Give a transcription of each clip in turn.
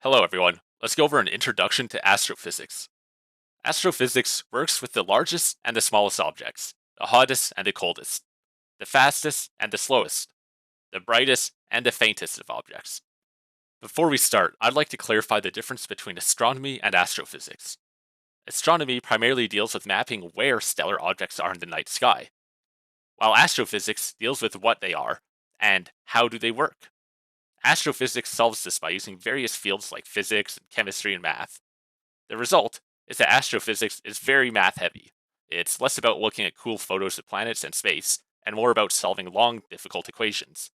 Hello everyone, let's go over an introduction to astrophysics. Astrophysics works with the largest and the smallest objects, the hottest and the coldest, the fastest and the slowest, the brightest and the faintest of objects. Before we start, I'd like to clarify the difference between astronomy and astrophysics. Astronomy primarily deals with mapping where stellar objects are in the night sky, while astrophysics deals with what they are and how do they work. Astrophysics solves this by using various fields like physics, chemistry, and math. The result is that astrophysics is very math heavy. It's less about looking at cool photos of planets and space, and more about solving long, difficult equations.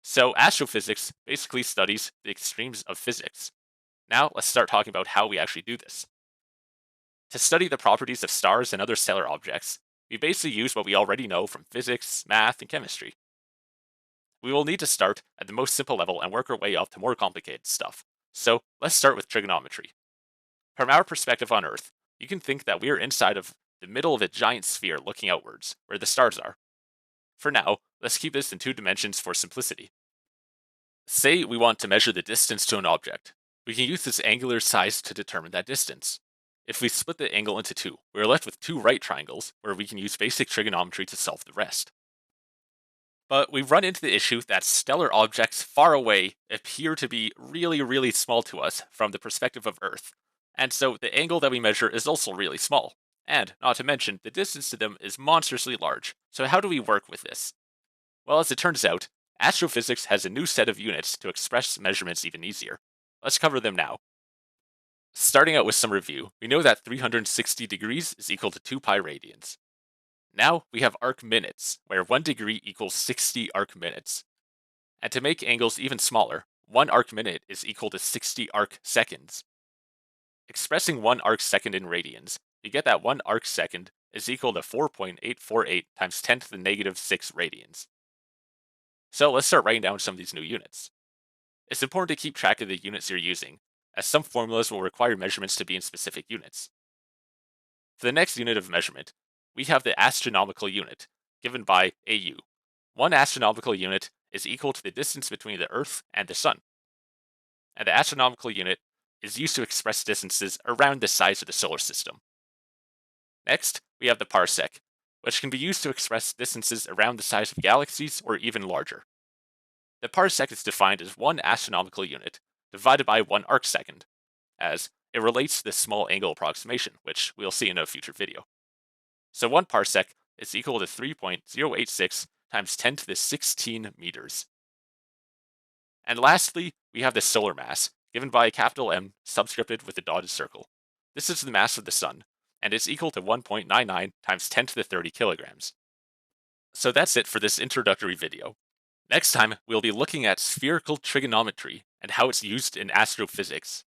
So, astrophysics basically studies the extremes of physics. Now, let's start talking about how we actually do this. To study the properties of stars and other stellar objects, we basically use what we already know from physics, math, and chemistry. We will need to start at the most simple level and work our way up to more complicated stuff. So, let's start with trigonometry. From our perspective on Earth, you can think that we are inside of the middle of a giant sphere looking outwards, where the stars are. For now, let's keep this in two dimensions for simplicity. Say we want to measure the distance to an object. We can use this angular size to determine that distance. If we split the angle into two, we are left with two right triangles, where we can use basic trigonometry to solve the rest. But we run into the issue that stellar objects far away appear to be really small to us from the perspective of Earth, and so the angle that we measure is also really small. And, not to mention, the distance to them is monstrously large. So how do we work with this? Well, as it turns out, astrophysics has a new set of units to express measurements even easier. Let's cover them now. Starting out with some review, we know that 360 degrees is equal to 2 pi radians. Now we have Arcminutes, where 1 degree equals 60 Arcminutes. And to make angles even smaller, 1 Arcminute is equal to 60 Arcseconds. Expressing 1 arcsecond in radians, you get that 1 arcsecond is equal to 4.848 times 10 to the negative 6 radians. So let's start writing down some of these new units. It's important to keep track of the units you're using, as some formulas will require measurements to be in specific units. For the next unit of measurement, we have the astronomical unit, given by AU. 1 astronomical unit is equal to the distance between the Earth and the Sun. And the astronomical unit is used to express distances around the size of the solar system. Next, we have the parsec, which can be used to express distances around the size of galaxies or even larger. The parsec is defined as 1 astronomical unit divided by 1 arcsecond, as it relates to the small angle approximation, which we'll see in a future video. So 1 parsec is equal to 3.086 times 10 to the 16 meters. And lastly, we have the solar mass, given by a capital M subscripted with a dotted circle. This is the mass of the Sun, and it's equal to 1.99 times 10 to the 30 kilograms. So that's it for this introductory video. Next time, we'll be looking at spherical trigonometry and how it's used in astrophysics.